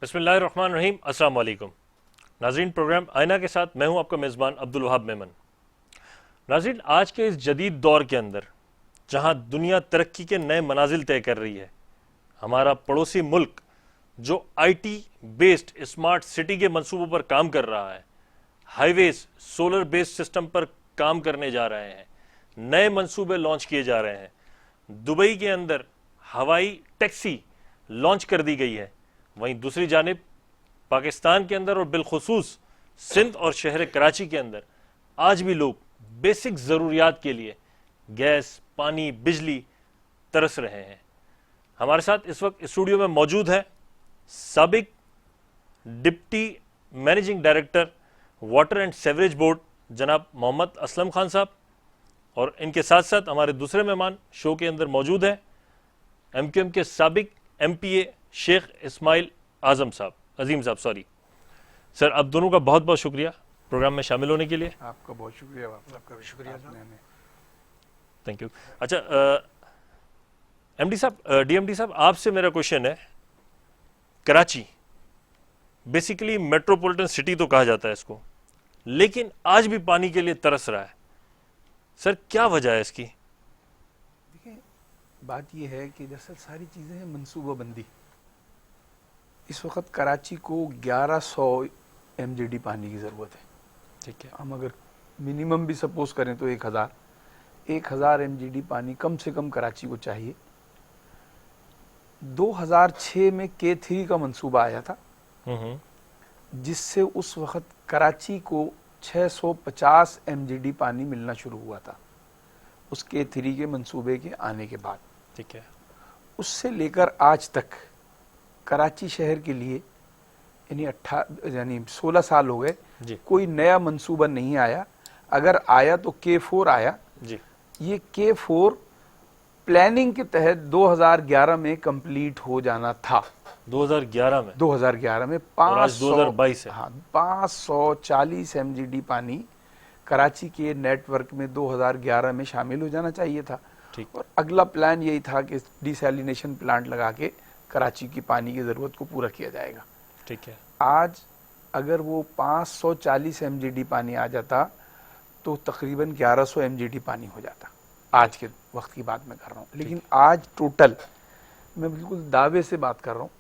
बिस्मिल्लाहिर्रहमानिर्रहीम। अस्सलाम वालेकुम नाज़रीन, प्रोग्राम आईना के साथ मैं हूं आपका मेज़बान अब्दुल वहाब मेमन। नाज़रीन, आज के इस जदीद दौर के अंदर जहां दुनिया तरक्की के नए मनाजिल तय कर रही है, हमारा पड़ोसी मुल्क जो आईटी बेस्ड स्मार्ट सिटी के मंसूबों पर काम कर रहा है, हाईवेज सोलर बेस्ड सिस्टम पर काम करने जा रहे हैं, नए मंसूबे लॉन्च किए जा रहे हैं। दुबई के अंदर हवाई टैक्सी लॉन्च कर दी गई है। वहीं दूसरी जानिब पाकिस्तान के अंदर और बिलखुसूस सिंध और शहर कराची के अंदर आज भी लोग बेसिक ज़रूरियात के लिए गैस, पानी, बिजली तरस रहे हैं। हमारे साथ इस वक्त स्टूडियो में मौजूद है साबिक deputy managing director water and sewerage board जनाब मोहम्मद असलम खान साहब, और इनके साथ साथ हमारे दूसरे मेहमान शो के अंदर मौजूद हैं एमक्यूएम के साबिक एमपीए शेख इस्माइल आजम साहब, अजीम साहब सॉरी सर। आप दोनों का बहुत बहुत शुक्रिया प्रोग्राम में शामिल होने के लिए। आपका बहुत शुक्रिया। आपका भी शुक्रिया। Thank you. अच्छा एमडी साहब, डीएमडी साहब, आपसे मेरा क्वेश्चन है, कराची बेसिकली मेट्रोपॉलिटन सिटी तो कहा जाता है इसको, लेकिन आज भी पानी के लिए तरस रहा है। सर क्या वजह है इसकी? देखिए, बात यह है कि दरअसल सारी चीज़ें हैं मनसूबाबंदी। इस वक्त कराची को 1100 एमजीडी पानी की ज़रूरत है। ठीक है। हम अगर मिनिमम भी सपोज करें तो 1000 एमजीडी पानी कम से कम कराची को चाहिए। 2006 में K3 का मंसूबा आया था, जिससे उस वक्त कराची को 650 एमजीडी पानी मिलना शुरू हुआ था उस K3 के मंसूबे के आने के बाद। ठीक है। उससे लेकर आज तक कराची शहर के लिए यानी 16 साल हो गए, कोई नया मंसूबा नहीं आया। अगर आया तो K4 आया जी। ये K4 प्लानिंग के तहत 2011 में कंप्लीट हो जाना था। 2011 में 2022 है। हाँ, 540 एमजीडी पानी कराची के नेटवर्क में 2011 में शामिल हो जाना चाहिए था। और अगला प्लान यही था कि डिसैलिनेशन प्लांट लगा के कराची की पानी की ज़रूरत को पूरा किया जाएगा। ठीक है। आज अगर वो 540 एमजीडी पानी आ जाता तो तकरीबन 1100 एमजीडी पानी हो जाता। आज के वक्त की बात मैं कर रहा हूँ, लेकिन आज टोटल मैं बिल्कुल दावे से बात कर रहा हूँ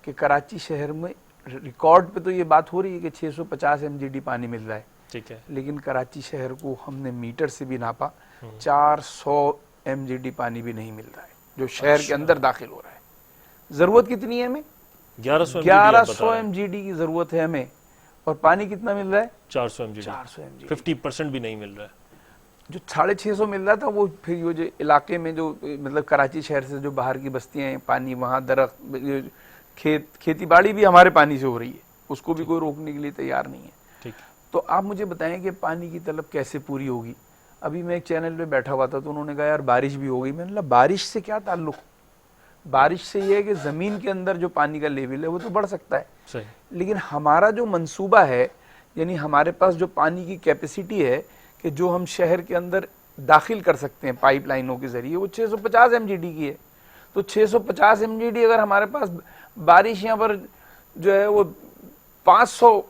कि कराची शहर में रिकॉर्ड पे तो ये बात हो रही है कि 650 एमजीडी पानी मिल रहा है। ठीक है। लेकिन कराची शहर को हमने मीटर से भी नापा, 400 एमजीडी पानी भी नहीं मिल रहा है जो शहर के अंदर दाखिल हो रहा है। जरूरत कितनी है हमें? 1100 एमजीडी की जरूरत है हमें, और पानी कितना मिल रहा है? 400 एमजीडी। 50% भी नहीं मिल रहा है। जो 650 मिल रहा था वो फिर वो जो इलाके में जो मतलब कराची शहर से जो बाहर की बस्तियां हैं, पानी वहाँ दरख्त खेती बाड़ी भी हमारे पानी से हो रही है, उसको भी कोई रोकने के लिए तैयार नहीं है। ठीक। तो आप मुझे बताएं कि पानी की तलब कैसे पूरी होगी? अभी मैं एक चैनल पे बैठा हुआ था तो उन्होंने कहा यार बारिश भी हो गई। मैंने कहा बारिश से क्या ताल्लुक? बारिश से ये है कि जमीन के अंदर जो पानी का लेवल है वो तो बढ़ सकता है। सही। लेकिन हमारा जो मंसूबा है, यानी हमारे पास जो पानी की कैपेसिटी है कि जो हम शहर के अंदर दाखिल कर सकते हैं पाइपलाइनों के जरिए, वो 650 एमजीडी की है। तो 650 एमजीडी अगर हमारे पास बारिश यहाँ पर जो है वो 500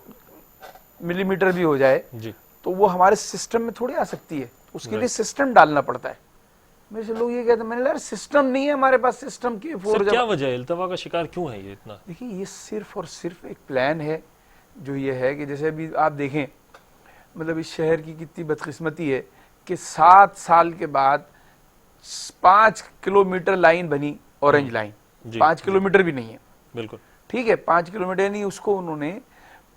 मिलीमीटर भी हो जाए जी, तो वो हमारे सिस्टम में थोड़ी आ सकती है। उसके लिए सिस्टम डालना पड़ता है। मेरे से लोग ये कहते हैं, मैंने यार सिस्टम नहीं है हमारे पास, सिस्टम की क्या वजह है? इल्तवा का शिकार क्यों है ये इतना? देखिए, ये सिर्फ और सिर्फ एक प्लान है जो ये है कि जैसे अभी आप देखें, मतलब इस शहर की कितनी बदकिस्मती है कि 7 साल के बाद 5 किलोमीटर लाइन बनी, ऑरेंज लाइन 5 किलोमीटर भी नहीं है। बिल्कुल ठीक है, 5 किलोमीटर नहीं, उसको उन्होंने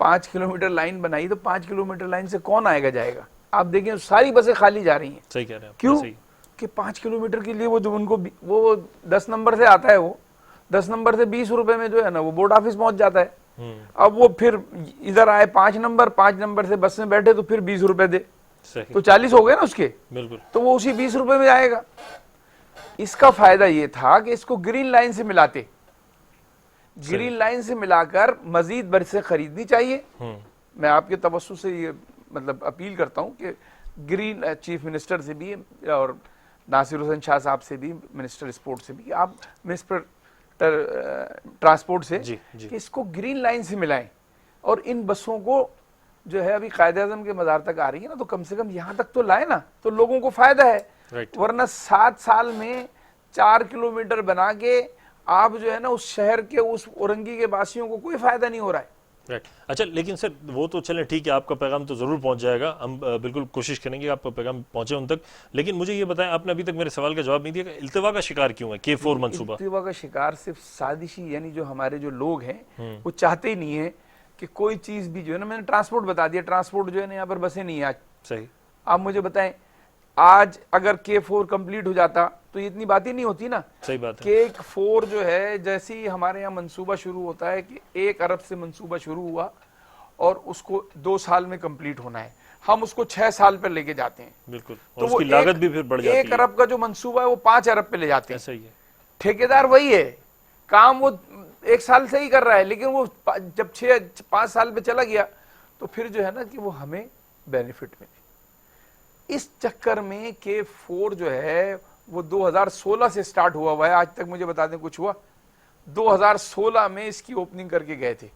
5 किलोमीटर लाइन बनाई, तो 5 किलोमीटर लाइन से कौन आएगा जाएगा? आप देखें सारी बसें खाली जा रही हैं। सही कह रहे हैं। क्यों? कि 5 किलोमीटर के लिए वो जो उनको वो 10 नंबर से आता है, वो 10 नंबर से 20 रुपए में जो है ना वो बोर्ड ऑफिस पहुंच जाता है। अब वो फिर इधर आए 5 नंबर से बस में बैठे तो फिर 20 रुपए दे, तो 40 हो गए ना उसके। बिल्कुल। तो वो उसी 20 रुपए में आएगा। इसका फायदा ये था कि इसको ग्रीन लाइन से मिलाते, ग्रीन लाइन से मिलाकर मजीद बसें खरीदनी चाहिए। मैं आपके तवज्जो से ये मतलब अपील करता हूं कि ग्रीन चीफ मिनिस्टर से भी और नासिर हुसैन शाह साहब से भी, मिनिस्टर स्पोर्ट से भी, आप इस पर ट्रांसपोर्ट से जी, जी। कि इसको ग्रीन लाइन से मिलाएं और इन बसों को जो है अभी कायदे आज़म के मज़ार तक आ रही है ना, तो कम से कम यहाँ तक तो लाए ना, तो लोगों को फायदा है। राइट। वरना 7 साल में 4 किलोमीटर बना के आप जो है ना उस शहर के उस औरंगी के वासियों को कोई फायदा नहीं हो रहा है। राइट। अच्छा, लेकिन सर वो तो चलें ठीक है, आपका पैगाम तो ज़रूर पहुंच जाएगा, हम बिल्कुल कोशिश करेंगे कि आपका पैगाम पहुंचे उन तक। लेकिन मुझे ये बताएं, आपने अभी तक मेरे सवाल का जवाब नहीं दिया कि इल्तिवा का शिकार क्यों है K4 मंसूबा? इल्तिवा का शिकार सिर्फ साजिशी, यानी जो हमारे जो लोग हैं वो चाहते ही नहीं है कि कोई चीज़ भी जो है ना, मैंने ट्रांसपोर्ट बता दिया, ट्रांसपोर्ट जो है ना यहाँ पर बसें नहीं है आज। सही। आप मुझे बताएं, आज अगर K4 कंप्लीट हो जाता तो ये इतनी बात ही नहीं होती ना। सही बात है। K4 जो है, जैसे ही हमारे यहाँ मंसूबा शुरू होता है कि 1 अरब से मंसूबा शुरू हुआ और उसको 2 साल में कंप्लीट होना है, हम उसको 6 साल पर लेके जाते हैं। बिल्कुल, तो और वो उसकी लागत भी फिर बढ़ जाती है। 1 अरब का जो मंसूबा है वो 5 अरब पे ले जाते हैं। ऐसा ही है। ठेकेदार वही है, काम वो 1 साल से ही कर रहा है, लेकिन वो जब 5 साल पे चला गया तो फिर जो है ना कि वो हमें बेनिफिट मिले। इस चक्कर में K4 जो है वो 2016 से स्टार्ट हुआ है, आज तक मुझे बता दें कुछ हुआ? 2016 में इसकी ओपनिंग करके गए थे।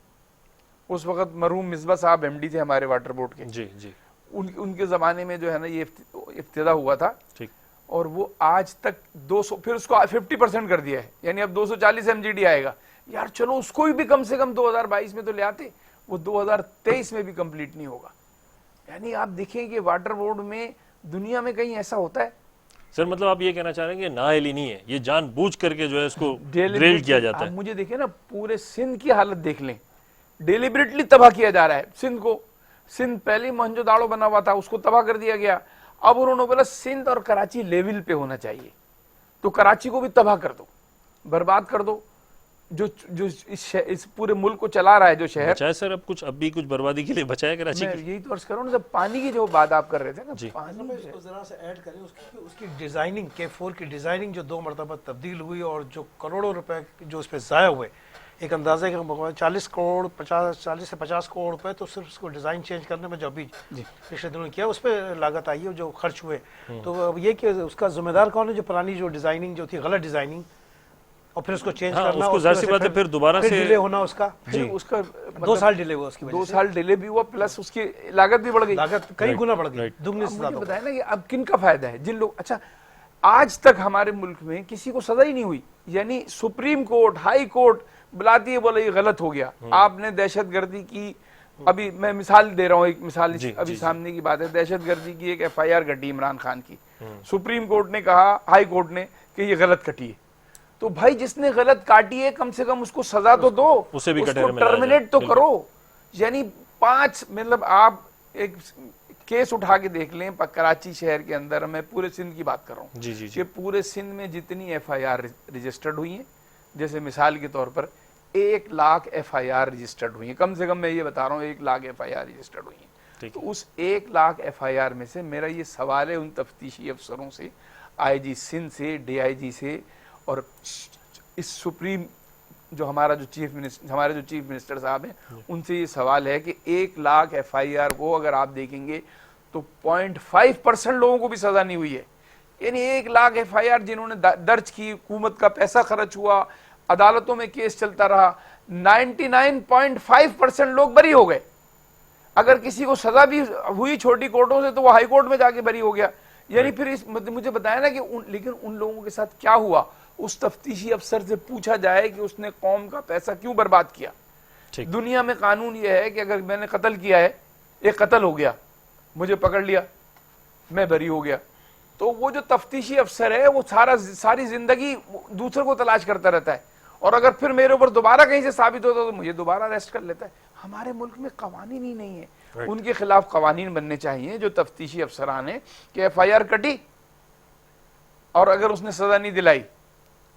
उस वक्त मरहूम मिसबा साहब MD थे हमारे वाटर बोर्ड के। जी, जी। उनके ज़माने में जो है ना ये इफ्तिदा हुआ था। ठीक। और वो आज तक 200, फिर उसको 50% कर दिया है, यानी अब 240 MGD आएगा। यार चलो उसको भी कम से कम 2022 में तो ले आते, वो 2023 में भी कंप्लीट नहीं होगा। यानी आप देखें कि वाटर बोर्ड में दुनिया में कहीं ऐसा होता है? सर मतलब आप ये कहना चाह रहे हैं कि नाअहली नहीं है, ये जानबूझ करके जो है इसको ड्रिल किया जाता है। मुझे देखिए ना, पूरे सिंध की हालत देख लें, डेलिबरेटली तबाह किया जा रहा है सिंध को। सिंध पहले मोहनजोदाड़ो बना हुआ था, उसको तबाह कर दिया गया। अब उन्होंने बोला सिंध और कराची लेवल पे होना चाहिए, तो कराची को भी तबाह कर दो, बर्बाद कर दो। जो इस पूरे मुल्क को चला रहा है जो शहर। बचाए सर, अब भी कुछ बर्बादी के लिए बचाया कराची मैं की। यही तो अर्ज कर रहा हूँ ना, जब पानी की जो बात आप कर रहे थे ना, पानी इसको जरा से ऐड करें उसकी डिजाइनिंग, K4 की डिजाइनिंग जो 2 मरतबा तब्दील हुई और जो करोड़ों रुपए जो उस पर ज़ाया हुए, एक अंदाजे का 40 से 50 करोड़ रुपए तो सिर्फ उसको डिज़ाइन चेंज करने में जो अभी पिछले दिनों किया उस पर लागत आई है, जो खर्च हुए। तो अब ये कि उसका जिम्मेदार कौन है? जो पुरानी जो डिज़ाइनिंग जो थी, गलत डिज़ाइनिंग, और फिर उसको चेंज करना, उसको जाहिर सी बात है फिर दोबारा से डिले होना उसका। फिर उसका 2 साल डिले हुआ, उसकी 2 साल डिले भी हुआ, प्लस उसकी लागत भी बढ़ गई, लागत कई गुना बढ़ गई, दुगनी से ज्यादा। बताया ना कि अब किन का फायदा है? जिन लोग, अच्छा आज तक हमारे मुल्क में किसी को सजा ही नहीं हुई, यानी सुप्रीम कोर्ट, हाई कोर्ट बुलाती है, बोला ये गलत हो गया, आपने दहशतगर्दी की। अभी मैं मिसाल दे रहा हूँ, एक मिसाल अभी सामने की बात है, दहशतगर्दी की एक FIR कटी इमरान खान की, सुप्रीम कोर्ट ने कहा, हाई कोर्ट ने कि ये गलत कटी है। तो भाई जिसने गलत काटी है कम से कम उसको सजा तो दो, उसे भी उसको टर्मिनेट तो करो। यानी 5, मतलब आप एक केस उठा के देख लें, कराची शहर के अंदर, मैं पूरे सिंध की बात कर रहा हूँ, जी, जी, जी। कि पूरे सिंध में जितनी FIR रजिस्टर्ड हुई हैं, जैसे मिसाल के तौर पर 1 लाख FIR रजिस्टर्ड हुई हैं, कम से कम मैं ये बता रहा हूँ 1 लाख FIR रजिस्टर्ड हुई हैं। तो उस 1 लाख FIR में से मेरा ये सवाल है उन तफ्तीशी अफसरों से, IG सिंध से, DIG से, और इस सुप्रीम जो हमारे जो चीफ मिनिस्टर साहब हैं, उनसे ये सवाल है कि 1 लाख FIR को अगर आप देखेंगे तो 0.5% लोगों को भी सजा नहीं हुई है। यानी 1 लाख FIR जिन्होंने दर्ज की, हुकूमत का पैसा खर्च हुआ, अदालतों में केस चलता रहा, 99.5% लोग बरी हो गए। अगर किसी को सजा भी हुई छोटी कोर्टों से तो वो हाई कोर्ट में जाके बरी हो गया। यानी फिर मुझे बताया ना कि लेकिन उन लोगों के साथ क्या हुआ, उस तफ्तीशी अफसर से पूछा जाए कि उसने कौम का पैसा क्यों बर्बाद किया। दुनिया में कानून यह है कि अगर मैंने कत्ल किया है, एक कत्ल हो गया, मुझे पकड़ लिया, मैं बरी हो गया, तो वो जो तफ्तीशी अफसर है वो सारी जिंदगी दूसरे को तलाश करता रहता है, और अगर फिर मेरे ऊपर दोबारा कहीं से साबित होता तो मुझे दोबारा अरेस्ट कर लेता है। हमारे मुल्क में कवानीन ही नहीं है। उनके खिलाफ कवानीन बनने चाहिए जो तफ्तीशी अफसरान है कि FIR कटी और अगर उसने सजा नहीं दिलाई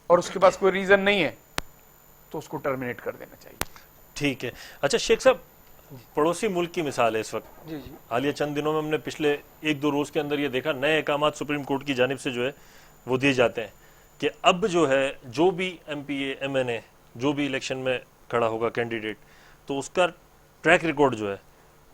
और उसके पास कोई रीजन नहीं है तो उसको टर्मिनेट कर देना चाहिए। ठीक है। अच्छा शेख साहब, पड़ोसी मुल्क की मिसाल है इस वक्त। जी जी। हालिया चंद दिनों में हमने पिछले 1-2 रोज के अंदर ये देखा, नए अहकामात सुप्रीम कोर्ट की जानिब से जो है वो दिए जाते हैं कि अब जो है जो भी MPA MNA जो भी इलेक्शन में खड़ा होगा कैंडिडेट, तो उसका ट्रैक रिकॉर्ड जो है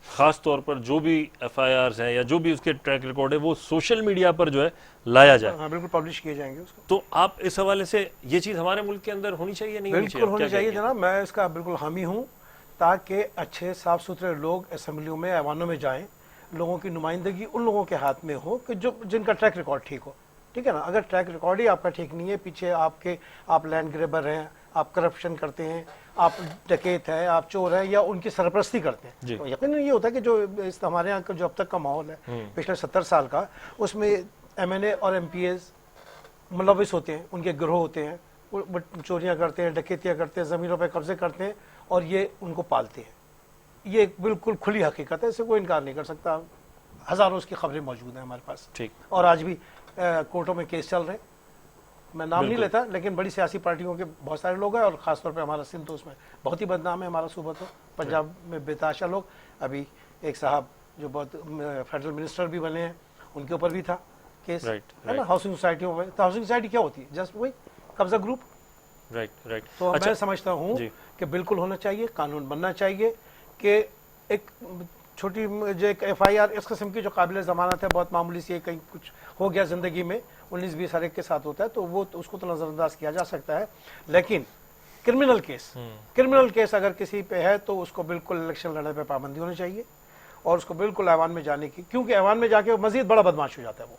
खास तौर पर जो भी FIRs हैं या जो भी उसके ट्रैक रिकॉर्ड है वो सोशल मीडिया पर जो है लाया जाए। हाँ बिल्कुल पब्लिश किए जाएंगे उसको। तो आप इस हवाले से ये चीज़ हमारे मुल्क के अंदर होनी चाहिए नहीं होनी चाहिए? बिल्कुल होनी क्या चाहिए कहेंगे? जनाब, मैं इसका बिल्कुल हामी हूँ, ताकि अच्छे साफ सुथरे लोग असम्बलियों में, ऐवानों में जाएं, लोगों की नुमाइंदगी उन लोगों के हाथ में हो कि जो जिनका ट्रैक रिकॉर्ड ठीक हो। ठीक है ना, अगर ट्रैक रिकॉर्ड ही आपका ठीक नहीं है, पीछे आप लैंड ग्रेबर हैं, आप करप्शन करते हैं, आप डकैत है, आप चोर है, या उनकी सरपरस्ती करते हैं, तो यकीनन ये होता है कि जो हमारे यहाँ का जो अब तक का माहौल है पिछले 70 साल का, उसमें MNA और MPAs मुलविस होते हैं, उनके गिरोह होते हैं, वो चोरियाँ करते हैं, डकैतियाँ करते हैं, ज़मीनों पर कब्जे करते हैं और ये उनको पालते हैं। ये बिल्कुल खुली हकीकत है, इससे कोई इनकार नहीं कर सकता। हज़ारों उसकी खबरें मौजूद हैं हमारे पास, ठीक। और आज भी कोर्टों में केस चल रहे हैं। मैं नाम नहीं लेता, लेकिन बड़ी सियासी पार्टियों के बहुत सारे लोग हैं, और ख़ासतौर पे हमारा सिंध तो उसमें बहुत ही बदनाम है, हमारा सूबा तो। पंजाब में बेताशा लोग, अभी एक साहब जो बहुत फेडरल मिनिस्टर भी बने हैं, उनके ऊपर भी था केस, है ना, हाउसिंग सोसाइटियों में। तो हाउसिंग सोसाइटी क्या होती है? जस्ट वही कब्जा ग्रुप। राइट। तो मैं समझता हूँ कि बिल्कुल होना चाहिए, कानून बनना चाहिए कि एक छोटी जो एक FIR इस किस्म की जो काबिल ज़मानत है, बहुत मामूली सी, कहीं कुछ हो गया ज़िंदगी में, 19-20 हर एक के साथ होता है, तो वो तो उसको तो नज़रअंदाज किया जा सकता है। लेकिन क्रिमिनल केस अगर किसी पे है तो उसको बिल्कुल इलेक्शन लड़ने पे पाबंदी होनी चाहिए, और उसको बिल्कुल ऐवान में जाने की, क्योंकि ऐवान में जाके मजीद बड़ा बदमाश हो जाता है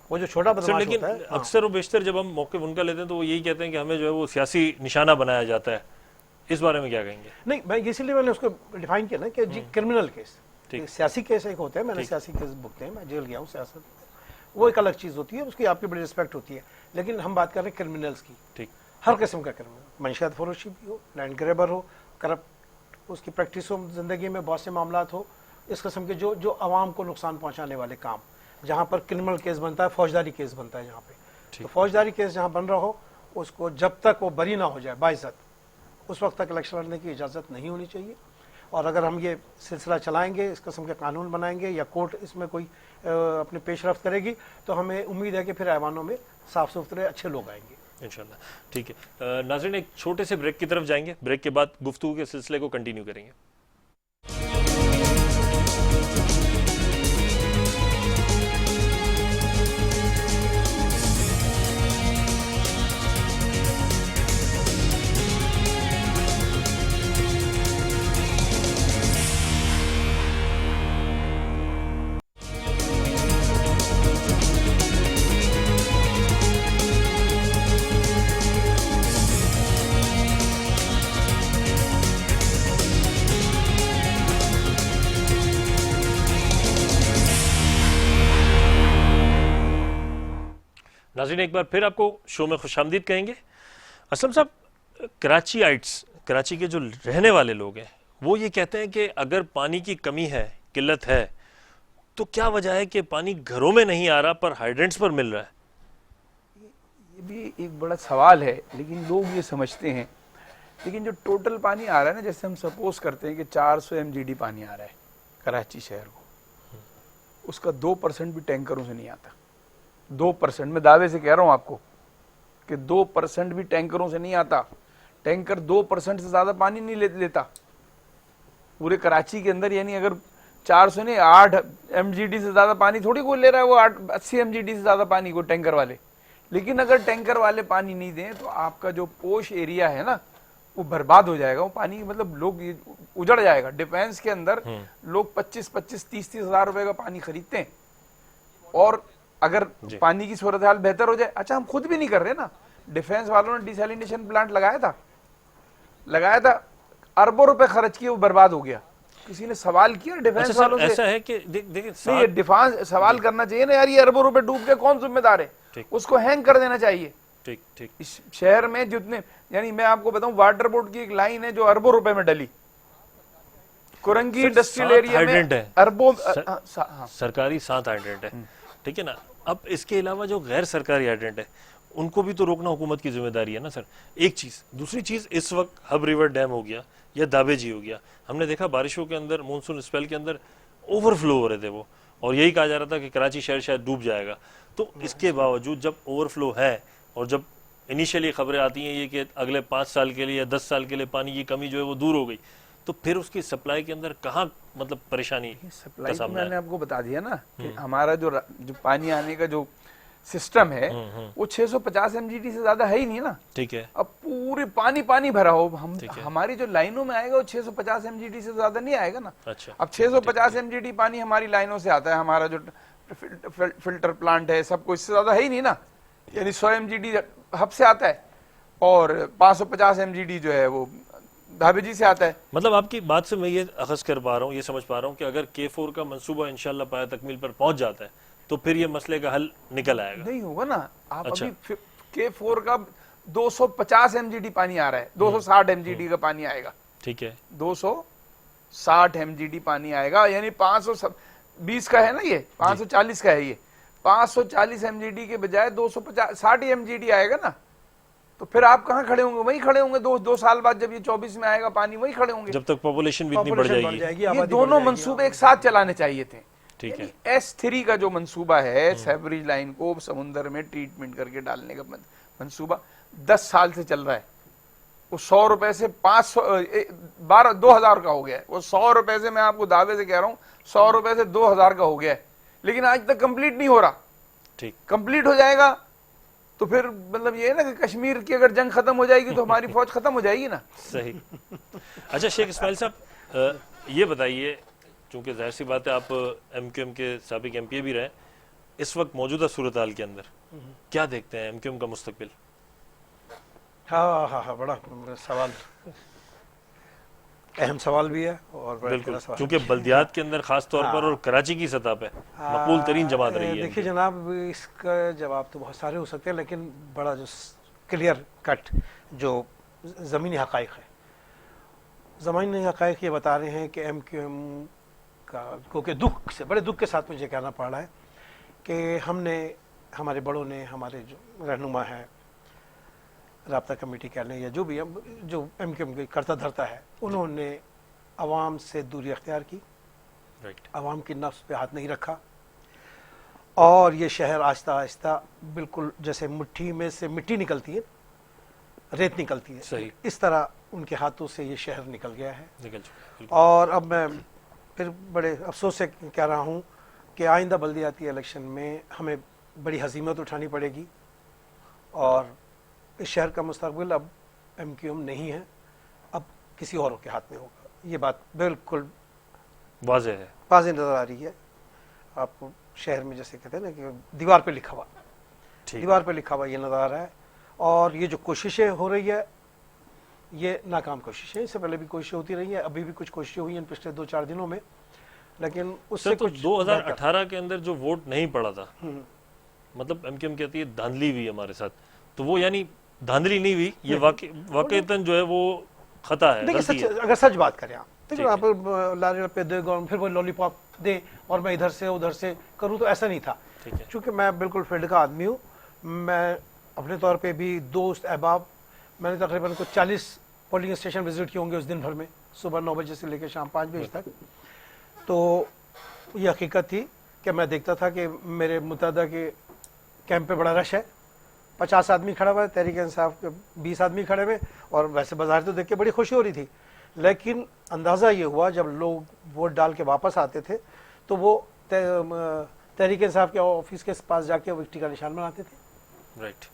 वो जो छोटा बदमाश होता है। अक्सर और बेशतर जब हम मौके उनका लेते हैं तो वो यही कहते हैं कि हमें जो है वो सियासी निशाना बनाया जाता है। इस बारे में क्या कहेंगे? नहीं, मैं इसीलिए मैंने उसको डिफाइन किया ना कि जी क्रिमिनल केस, सियासी केस एक होते हैं, मैंने सियासी केस भुगते हैं, मैं जेल गया हूँ सियासत, वो एक अलग चीज़ होती है, उसकी आपकी बड़ी रिस्पेक्ट होती है। लेकिन हम बात कर रहे हैं क्रिमिनल्स की, ठीक, हर किस्म का क्रिमिनल, मंशियात फरोशी भी हो, लैंड ग्रेबर हो, करप्ट उसकी प्रैक्टिस हो, जिंदगी में बहुत से मामलात हो, इस किस्म के जो आवाम को नुकसान पहुँचाने वाले काम, जहाँ पर क्रिमिनल केस बनता है, फौजदारी केस बनता है जहाँ पे, तो फौजदारी केस जहाँ बन रहा हो, उसको जब तक वो बरी ना हो जाए बाइज्जत, उस वक्त तक इलेक्शन लड़ने की इजाज़त नहीं होनी चाहिए। और अगर हम ये सिलसिला चलाएंगे, इस किस्म के कानून बनाएंगे, या कोर्ट इसमें कोई अपने पेशरफ्त करेगी, तो हमें उम्मीद है कि फिर ऐवानों में साफ सुथरे अच्छे लोग आएंगे इंशाल्लाह। ठीक है नाज़रीन, एक छोटे से ब्रेक की तरफ जाएंगे, ब्रेक के बाद गुफ्तगू के सिलसिले को कंटिन्यू करेंगे। नाज़रीन, एक बार फिर आपको शो में खुशामदीद कहेंगे। असलम साहब, कराची के जो रहने वाले लोग हैं वो ये कहते हैं कि अगर पानी की कमी है, किल्लत है, तो क्या वजह है कि पानी घरों में नहीं आ रहा पर हाइड्रेंट्स पर मिल रहा है? ये भी एक बड़ा सवाल है, लेकिन लोग ये समझते हैं। लेकिन जो टोटल पानी आ रहा है ना, जैसे हम सपोज करते हैं कि 400 MGD पानी आ रहा है कराची शहर को, उसका 2% भी टैंकरों से नहीं आता। 2%, मैं दावे से कह रहा हूं आपको कि 2% भी टैंकरों से नहीं आता। टैंकर 2% से ज्यादा पानी नहीं लेता पूरे कराची के अंदर। यानी अगर 400 नहीं 8 MGD से ज्यादा पानी थोड़ी कोई ले रहा है, वो 80 MGD से ज्यादा पानी को टैंकर वाले। लेकिन अगर टैंकर वाले पानी नहीं दें तो आपका जो पोश एरिया है ना, वो बर्बाद हो जाएगा। वो पानी मतलब लोग उजड़ जाएगा। डिफेंस के अंदर लोग 25-30 हज़ार रुपए का पानी खरीदते हैं, और अगर पानी की सूरत हाल बेहतर हो जाए, अच्छा हम खुद भी नहीं कर रहे ना, डिफेंस वालों ने डिसैलिनेशन प्लांट लगाया था, अरबों रुपए खर्च किए, वो बर्बाद हो गया। किसी ने सवाल किया डिफेंस वालों से? ऐसा है कि देखिए नहीं, डिफेंस सवाल करना चाहिए ना यार, ये अरबों रुपए डूब के कौन जिम्मेदार है? उसको हैंग कर देना चाहिए। ठीक। इस शहर में जितने, यानी मैं आपको बताऊं, वाटर बोर्ड की एक लाइन है जो अरबों रुपए में डली, कुरंगी इंडस्ट्रियल एरिया में अरबों। सरकारी 7 हाइड्रेंट है, ठीक है ना। अब इसके अलावा जो गैर सरकारी हाइड्रेंट है उनको भी तो रोकना हुकूमत की जिम्मेदारी है ना सर। एक चीज़, दूसरी चीज़, इस वक्त हब रिवर डैम हो गया या दाबेजी हो गया, हमने देखा बारिशों के अंदर, मानसून स्पेल के अंदर ओवरफ्लो हो रहे थे वो, और यही कहा जा रहा था कि कराची शहर शायद डूब जाएगा। तो इसके बावजूद जब ओवरफ्लो है, और जब इनिशियली खबरें आती हैं ये कि अगले 5 साल के लिए या 10 साल के लिए पानी की कमी जो है वो दूर हो गई, तो फिर उसकी सप्लाई के अंदर कहाँ मतलब परेशानी का सप्लाई तो सामना है? मैंने आपको बता दिया ना कि हमारा जो पानी आने का जो सिस्टम है वो 650 एमजीडी से ज्यादा है ही नहीं ना। ठीक है, अब पूरे पानी पानी भरा हो, हम ठीक है। हमारी जो लाइनों में आएगा वो 650 एमजीडी से ज्यादा नहीं आएगा ना। अच्छा, अब 650 एमजीडी पानी हमारी लाइनों से आता है, हमारा जो फिल्टर प्लांट है सब कुछ, इससे ज्यादा है ही नहीं ना। यानी 100 एमजीडी हब से आता है और 550 एमजीडी जो है वो धाबेजी से आता है। मतलब आपकी बात से मैं ये अखज़ कर पा रहा हूँ, ये समझ पा रहा हूँ कि अगर K4 का मंसूबा इंशाल्लाह पाया तकमील पर पहुंच जाता है तो फिर ये मसले का हल निकल आएगा। नहीं होगा ना। आप अच्छा। अभी K4 का 250 एमजीडी पानी आ रहा है, 260 एमजीडी का पानी आएगा। ठीक है, 260 एमजीडी पानी आएगा, यानी 520 का है ना, ये 540 का है। ये 540 एमजीडी के बजाय 250 एमजीडी आएगा ना। तो फिर आप कहाँ खड़े होंगे? वहीं खड़े होंगे। दो साल बाद जब ये 24 में आएगा पानी, वहीं खड़े होंगे। जब तक पॉपुलेशन भी इतनी बढ़ Population जाएगी। ये दोनों मंसूबे एक साथ चलाने चाहिए थे। ठीक है, S3 का जो मंसूबा है, सेवरेज लाइन को समुद्र में ट्रीटमेंट करके डालने का मंसूबा 10 साल से चल रहा है। वो 100 रुपए से 2000 का हो गया है। वो 100 रुपए से, मैं आपको दावे से कह रहा हूँ, 100 रुपए से 2000 का हो गया है, लेकिन आज तक कंप्लीट नहीं हो रहा। ठीक, कंप्लीट हो जाएगा तो फिर मतलब ये है ना कि कश्मीर की अगर जंग खत्म हो जाएगी तो हमारी फौज खत्म हो जाएगी ना। सही। अच्छा शेख इस्माइल साहब, ये बताइए, चूंकि जाहिर सी बात है आप MQM के साबिक MP भी रहे, इस वक्त मौजूदा सूरत हाल के अंदर क्या देखते हैं MQM का मुस्तकबिल? हाँ, बड़ा सवाल, अहम सवाल भी है और बड़ा बिल्कुल, बड़ा सवाल। क्योंकि बल्दियात के अंदर खास तौर पर और कराची की सतह पे मकबूल तरीन जमात रही है। देखिए जनाब, इसका जवाब तो बहुत सारे हो सकते हैं, लेकिन बड़ा जो क्लियर कट जो ज़मीनी हक़ाइक़ है, ज़मीनी हक़ाइक़ ये बता रहे हैं कि MQM का, क्योंकि दुख से, बड़े दुख के साथ मुझे कहना पड़ रहा है कि हमने, हमारे बड़ों ने, हमारे जो रहनुमा है, राब्ता कमेटी कह लें या जो भी, जो MQM की करता धरता है, उन्होंने अवाम से दूरी अख्तियार की, अवाम की नफ्स पे हाथ नहीं रखा, और ये शहर आहिस्ता आहिस्ता बिल्कुल जैसे मुट्ठी में से मिट्टी निकलती है, रेत निकलती है, सही, इस तरह उनके हाथों से ये शहर निकल गया है। निकल चुका। और अब मैं फिर बड़े अफसोस से कह रहा हूँ कि आइंदा बल्दियाती इलेक्शन में हमें बड़ी हज़ीमत उठानी पड़ेगी, और इस शहर का मुस्तकबिल अब MQM नहीं है, अब किसी और के हाथ में होगा। ये बात बिल्कुल वाज़ेह है, वाज़ेह नज़र आ रही है। आपको शहर में जैसे कहते हैं ना कि दीवार पे लिखा हुआ, दीवार पे लिखा हुआ ये नज़र आ रहा है। और ये जो कोशिशें हो रही है, ये नाकाम कोशिशें, इससे पहले भी कोशिशें होती रही हैं, अभी भी कुछ कोशिशें हुई हैं पिछले 2-4 दिनों में, लेकिन उससे तो कुछ 2018 के अंदर जो वोट नहीं पड़ा था, मतलब MQM कहती है धांधली हुई हमारे साथ, तो वो यानी धांधली नहीं हुई, ये वाकईतन जो है वो खता है, देखिए गलती सच, है। अगर सच बात करें आप, ठीक देखो आप लारे पे दे फिर वो लॉलीपॉप दे और मैं इधर से उधर से करूं, तो ऐसा नहीं था। ठीक है, चूंकि मैं बिल्कुल फील्ड का आदमी हूँ, मैं अपने तौर पे भी दोस्त अहबाब, मैंने तकरीबन कुछ 40 पोलिंग स्टेशन विजिट किए होंगे उस दिन भर में, सुबह 9 बजे से लेकर शाम 5 बजे तक। तो ये हकीकत थी कि मैं देखता था कि मेरे मुतहदा के कैंप पे बड़ा रश है, 50 आदमी खड़ा हुआ है, तहरीक इंसाफ के 20 आदमी खड़े हुए, और वैसे बाजार तो देख के बड़ी खुशी हो रही थी। लेकिन अंदाज़ा ये हुआ जब लोग वोट डाल के वापस आते थे तो वो तहरीक इंसाफ के ऑफिस के पास जाके विक्ट्री का निशान बनाते थे। राइट,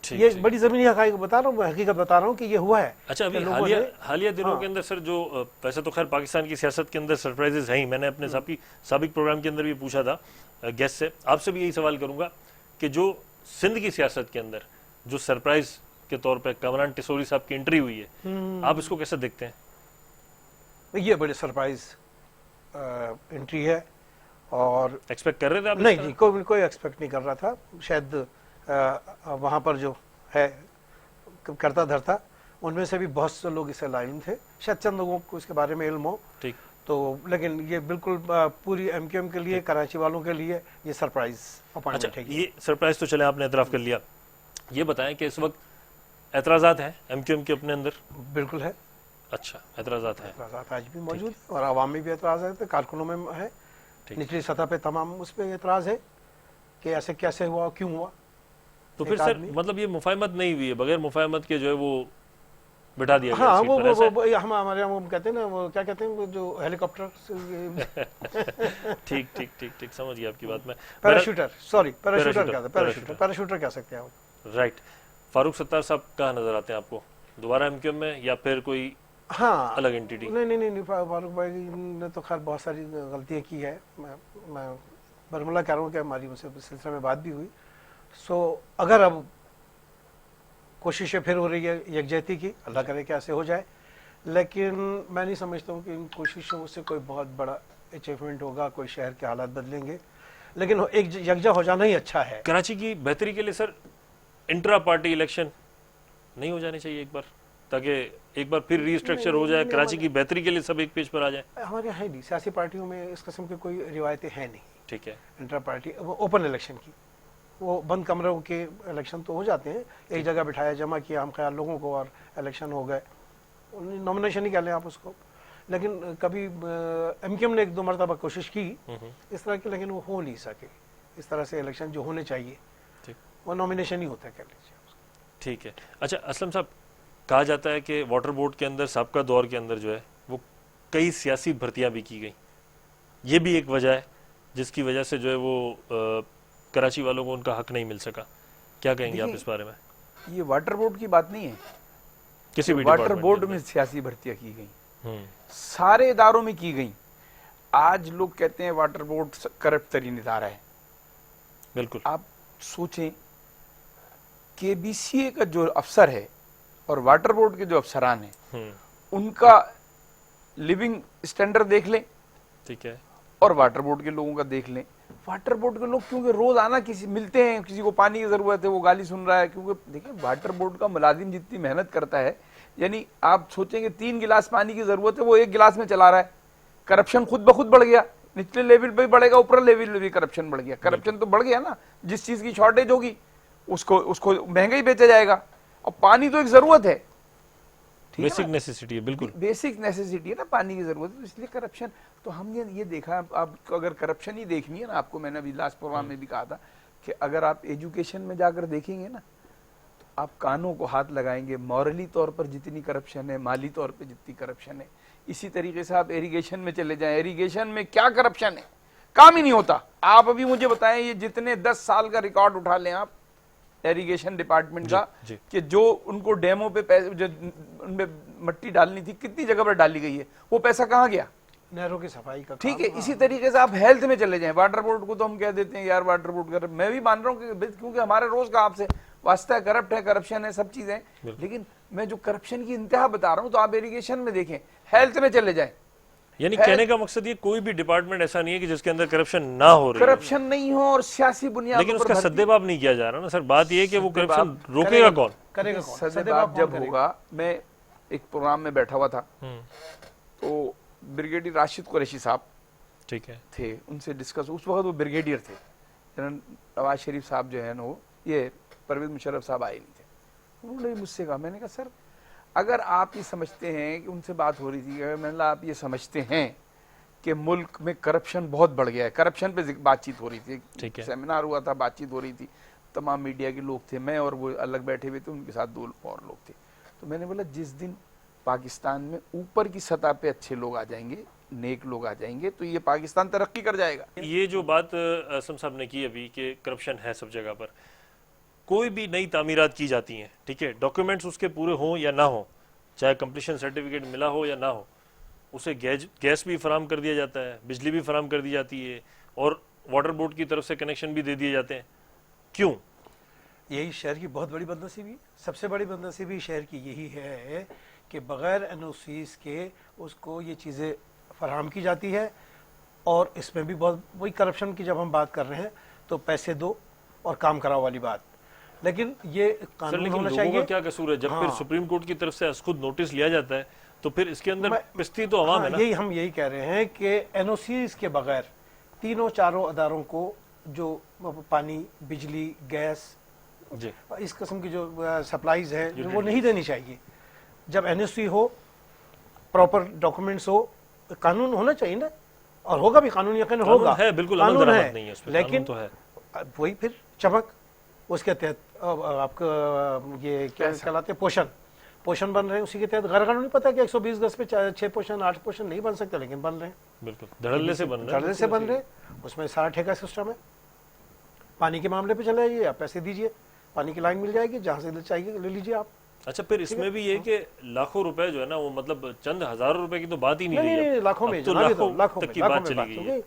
ये बड़ी ज़मीनी हक़ाइक़ बता रहा हूँ, मैं हकीकत बता रहा हूँ कि ये हुआ है। अच्छा, अभी हालिया दिनों के अंदर सर जो वैसे तो खैर पाकिस्तान की सियासत के अंदर सरप्राइजेज हैं ही, मैंने अपने साबिक प्रोग्राम के अंदर भी पूछा था गेस्ट से, आपसे भी यही सवाल करूंगा कि जो सिंध की सियासत के अंदर जो सरप्राइज के तौर पे कामरान टिसोरी साहब की एंट्री हुई है, आप इसको कैसे देखते हैं? ये बड़ी सरप्राइज एंट्री है, और एक्सपेक्ट कर रहे थे आप? नहीं, कोई एक्सपेक्ट नहीं कर रहा था। शायद वहाँ पर जो है करता धरता, उनमें से भी बहुत से लोग इससे लाइम थे, शायद चंद लोगों को इसके बारे में इल्म हो। ठीक, तो लेकिन ये बिल्कुल पूरी MQM के लिए, कराची वालों के लिए ये सरप्राइज अपॉइंटमेंट है। ये सरप्राइज तो चले आपने एतराफ़ कर लिया, ये बताएं कि इस वक्त एतराज़ात हैं MQM के अपने अंदर? बिल्कुल है। अच्छा, एतराज़ात हैं, एतराज़ात आज भी मौजूद है, और आवाम में भी एतराज़ है, कारकुनों में है, निचली सतह पे तमाम उस पर एतराज़ है कि ऐसे कैसे हुआ, क्यों हुआ। तो फिर सर मतलब ये मुफाहमत नहीं हुई है, बगैर मुफाहमत के जो है वो बिठा दिया गया हाँ सीट पर, ऐसा है? वो हम हमारे यहाँ वो कहते हैं ना, वो क्या कहते हैं, वो जो हेलीकॉप्टर ठीक ठीक ठीक ठीक, समझ गया आपकी बात में। पैराशूटर, सॉरी पैराशूटर पैराशूटर, कहते हैं, पैराशूटर। पैराशूटर कह सकते हैं आप। राइट। फारूक सत्तार साहब कहाँ नजर आते हैं आपको, दोबारा एमक्यूएम में या फिर कोई हाँ अलग एंटिटी? नहीं, फारूक भाई ने तो खैर बहुत सारी गलतियाँ की है। मैं बरमला कह रहा हूँ कि हमारी उनसे इस सिलसिले में बात भी हुई। सो अगर अब कोशिशें फिर हो रही है यकजहती की, अल्लाह करे कि ऐसे हो जाए, लेकिन मैं नहीं समझता हूँ कि इन कोशिशों से कोई बहुत बड़ा अचीवमेंट होगा, कोई शहर के हालात बदलेंगे, लेकिन एक यकजा हो जाना ही अच्छा है। कराची की बेहतरी के लिए सर इंट्रा पार्टी इलेक्शन नहीं हो जाने चाहिए एक बार, ताकि एक बार फिर रीस्ट्रक्चर हो जाए, कराची की बेहतरी के लिए सब एक पेज पर आ जाए? हमारे यहाँ है नहीं, सियासी पार्टियों में इस किस्म की कोई रिवायतें हैं नहीं। ठीक है। इंट्रा पार्टी ओपन इलेक्शन की, वो बंद कमरों के इलेक्शन तो हो जाते हैं, एक जगह बिठाया, जमा किया हम ख्याल लोगों को और इलेक्शन हो गए, नॉमिनेशन ही कह लें आप उसको। लेकिन कभी एमक्यूएम ने एक दो मरतबा कोशिश की इस तरह की, लेकिन वो हो नहीं सके। इस तरह से इलेक्शन जो होने चाहिए वो नॉमिनेशन ही होता है, कह लीजिए। ठीक है। अच्छा असलम साहब, कहा जाता है कि वाटर बोर्ड के अंदर साबका दौर के अंदर जो है वो कई सियासी भर्तियां भी की गई, ये भी एक वजह है जिसकी वजह से जो है वो कराची वालों को उनका हक नहीं मिल सका। क्या कहेंगे आप इस बारे में? ये वाटर बोर्ड की बात नहीं है, किसी भी वाटर डिपार्टमेंट बोर्ड के में सियासी भर्तियां की गई, अंदर। सारे इदारों में की गई। आज लोग कहते हैं वाटर बोर्ड करप्ट तरीन इदारा है। बिल्कुल। आप सोचें केबीसीए का जो अफसर है और वाटर बोर्ड के जो अफसरान हैं उनका लिविंग स्टैंडर्ड देख लें, ठीक है, और वाटर बोर्ड के लोगों का देख लें। वाटर बोर्ड के लोग क्योंकि रोज आना किसी मिलते हैं, किसी को पानी की जरूरत है वो गाली सुन रहा है, क्योंकि देखिए वाटर बोर्ड का मुलाजिम जितनी मेहनत करता है, यानी आप सोचेंगे 3 गिलास पानी की जरूरत है वो 1 गिलास में चला रहा है, करप्शन खुद ब खुद बढ़ गया। निचले लेवल पे भी बढ़ेगा, ऊपर लेवल पे भी करप्शन बढ़ गया। करप्शन तो बढ़ गया ना, जिस चीज की शॉर्टेज होगी उसको महंगा ही बेचा जाएगा, और पानी तो एक जरूरत है, बेसिक नेसेसिटी है। बिल्कुल बेसिक नेसेसिटी है ना, पानी की जरूरत है, तो इसलिए करप्शन। तो हमने ये देखा, आपको अगर करप्शन ही देखनी है ना, आपको मैंने अभी लास्ट प्रोग्राम में भी कहा था कि अगर आप एजुकेशन में जाकर देखेंगे ना तो आप कानों को हाथ लगाएंगे। मॉरली तौर पर जितनी करप्शन है, माली तौर पर जितनी करप्शन है, इसी तरीके से आप इरिगेशन में चले जाएं, इरिगेशन में क्या करप्शन है, काम ही नहीं होता। आप अभी मुझे बताएं, ये जितने 10 साल का रिकॉर्ड उठा लें आप इरिगेशन डिपार्टमेंट का, कि जो उनको डेमो पे पैसे, जो उनमें मट्टी डालनी थी, कितनी जगह पर डाली गई है, वो पैसा कहाँ गया? नहरों की सफाई का। ठीक है, इसी तरीके से आप हेल्थ में चले जाएं। वाटर बोर्ड को तो हम कह देते हैं यार वाटर बोर्ड कर, मैं भी मान रहा हूँ क्योंकि हमारे रोज का आपसे वास्ता है, करप्ट है, करप्शन है, सब चीजें, लेकिन मैं जो करप्शन की इंतहा बता रहा हूँ, तो आप इरिगेशन में देखें, हेल्थ में चले जाएं। यानी कहने का मकसद ये कोई भी डिपार्टमेंट ऐसा नहीं है कि जिसके अंदर करप्शन ना हो रही करप्शन नहीं हो और सियासी बुनियाद, लेकिन उसका सद्देबाब नहीं किया जा रहा ना सर। बात ये है कि वो करप्शन रोकेगा कौन, करेगा कौन? सद्देबाब जब होगा। मैं एक प्रोग्राम में बैठा हुआ था, तो ब्रिगेडियर राशिद कुरैशी साहब ठीक है थे, उनसे डिस्कस, उस वक्त वो ब्रिगेडियर थे, जनरल नवाज शरीफ साहब जो है ना, वो ये परवेज मुशर्रफ साहब आए नहीं थे। उन्होंने मुझसे कहा, मैंने कहा सर अगर आप ये समझते हैं कि, उनसे बात हो रही थी, अगर मैंने कहा आप ये समझते हैं कि मुल्क में करप्शन बहुत बढ़ गया है, करप्शन पे बातचीत हो रही थी, सेमिनार हुआ था, बातचीत हो रही थी, तमाम मीडिया के लोग थे, मैं और वो अलग बैठे हुए थे, उनके साथ 2 और लोग थे। तो मैंने बोला जिस दिन पाकिस्तान में ऊपर की सतह पे अच्छे लोग आ जाएंगे, नेक लोग आ जाएंगे, तो ये पाकिस्तान तरक्की कर जाएगा। ये जो बात असम साहब ने की अभी कि करप्शन है सब जगह पर, कोई भी नई तामीरात की जाती हैं, ठीक है, डॉक्यूमेंट्स उसके पूरे हों या ना हो, चाहे कंप्लीशन सर्टिफिकेट मिला हो या ना हो, उसे गैस भी फराम कर दिया जाता है, बिजली भी फराम कर दी जाती है, और वाटर बोर्ड की तरफ से कनेक्शन भी दे दिए जाते हैं। क्यों? यही शहर की बहुत बड़ी बदनसीबी, सबसे बड़ी बदनसीबी शहर की यही है कि बगैर एनओसीज के उसको ये चीज़ें फराहम की जाती है। और इसमें भी बहुत वही करप्शन की जब हम बात कर रहे हैं तो पैसे दो और काम कराओ वाली बात, लेकिन ये कानून होना चाहिए। क्या कसूर है जब फिर सुप्रीम कोर्ट की तरफ से खुद नोटिस लिया जाता है, तो फिर इसके अंदर पिस्ती तो अवाम है ना। हम यही कह रहे हैं कि एनओसीज के बगैर तीनों चारों अदारों को जो पानी, बिजली, गैस, इस किस्म की जो सप्लाईज है वो नहीं देनी चाहिए। जब एनओसी हो, प्रॉपर डॉक्यूमेंट्स हो, कानून होना चाहिए ना, और होगा भी, कानून यकीन होगा है, बिल्कुल कानून है, नहीं है, लेकिन तो है वही फिर चमक, उसके तहत आपका ये क्या कहलाते हैं, पोषण, पोर्शन बन रहे हैं उसी के तहत। गैर कानूनी पता है कि 120 गज पे 6 पोर्शन 8 पोर्शन नहीं बन सकते, लेकिन बन रहे हैं, बिल्कुल धड़ल्ले से बन रहे हैं। धड़ल्ले से बन रहे हैं। उसमें सारा ठेका सिस्टम है। पानी के मामले पे चले जाइए, आप पैसे दीजिए, पानी की लाइन मिल जाएगी, जहाँ से चाहिए ले लीजिए आप। अच्छा, फिर इसमें भी ये कि लाखों रुपए जो है ना, वो मतलब चंद हजारों रुपए की तो बात ही नहीं रही नहीं, है, लाखों में, अब तो जनाब, ये तो लाखों लाखों तक में, की लाखों बात में चली बात गई हो है। गई।